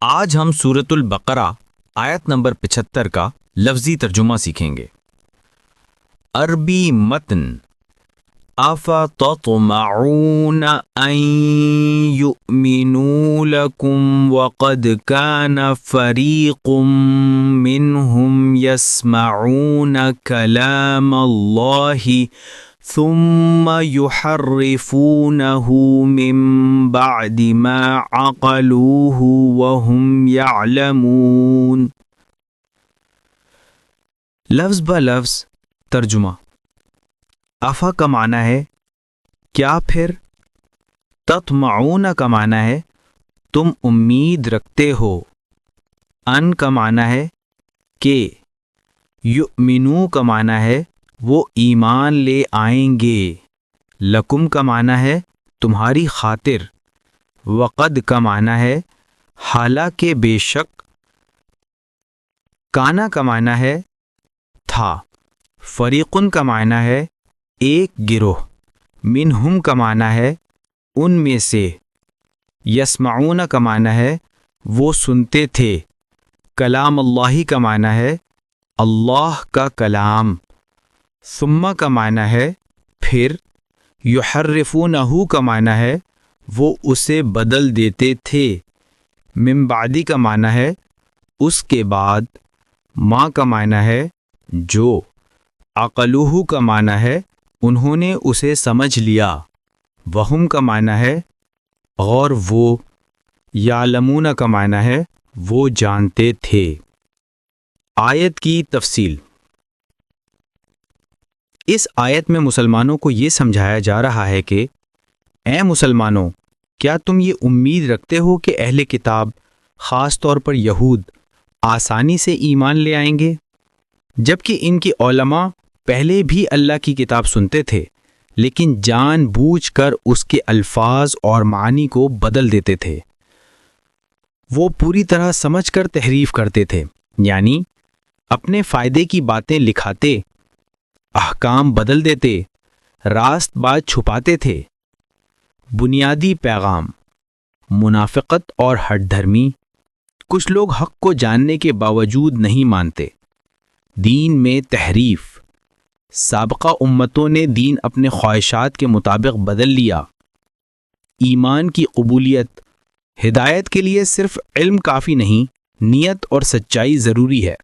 آج ہم سورۃ البقرہ آیت نمبر 75 کا لفظی ترجمہ سیکھیں گے۔ عربی متن افتطمعون ان یؤمنوا لکم وقد کان فریق منہم یسمعون کلام اللہ ثم يحرفونه من بعد ما عقلوه وهم يعلمون۔ لفظ بہ لفظ ترجمہ۔ افا کا معنی ہے کیا، پھر تطمعون کا معنی ہے تم امید رکھتے ہو، ان کا معنی ہے کہ، یؤمنو کا معنی ہے وہ ایمان لے آئیں گے، لکم کا معنی ہے تمہاری خاطر، وقد کا معنی ہے حالانکہ بے شک، کانا کا معنی ہے تھا، فریقن کا معنی ہے ایک گروہ، منہم کا معنی ہے ان میں سے، یسمعون کا معنی ہے وہ سنتے تھے، کلام اللہ کا معنی ہے اللہ کا کلام، ثم کا معنی ہے پھر، یحرفونہ کا معنی ہے وہ اسے بدل دیتے تھے، من بعدی کا معنی ہے اس کے بعد، ما کا معنی ہے جو، عقلوہ کا معنی ہے انہوں نے اسے سمجھ لیا، وہم کا معنی ہے اور وہ، یعلمون کا معنی ہے وہ جانتے تھے۔ آیت کی تفصیل۔ اس آیت میں مسلمانوں کو یہ سمجھایا جا رہا ہے کہ اے مسلمانوں، کیا تم یہ امید رکھتے ہو کہ اہل کتاب، خاص طور پر یہود، آسانی سے ایمان لے آئیں گے، جبکہ ان کی علماء پہلے بھی اللہ کی کتاب سنتے تھے لیکن جان بوجھ کر اس کے الفاظ اور معنی کو بدل دیتے تھے۔ وہ پوری طرح سمجھ کر تحریف کرتے تھے، یعنی اپنے فائدے کی باتیں لکھاتے، احکام بدل دیتے، راست بات چھپاتے تھے۔ بنیادی پیغام، منافقت اور ہٹ دھرمی۔ کچھ لوگ حق کو جاننے کے باوجود نہیں مانتے۔ دین میں تحریف۔ سابقہ امتوں نے دین اپنے خواہشات کے مطابق بدل لیا۔ ایمان کی قبولیت، ہدایت کے لیے صرف علم کافی نہیں، نیت اور سچائی ضروری ہے۔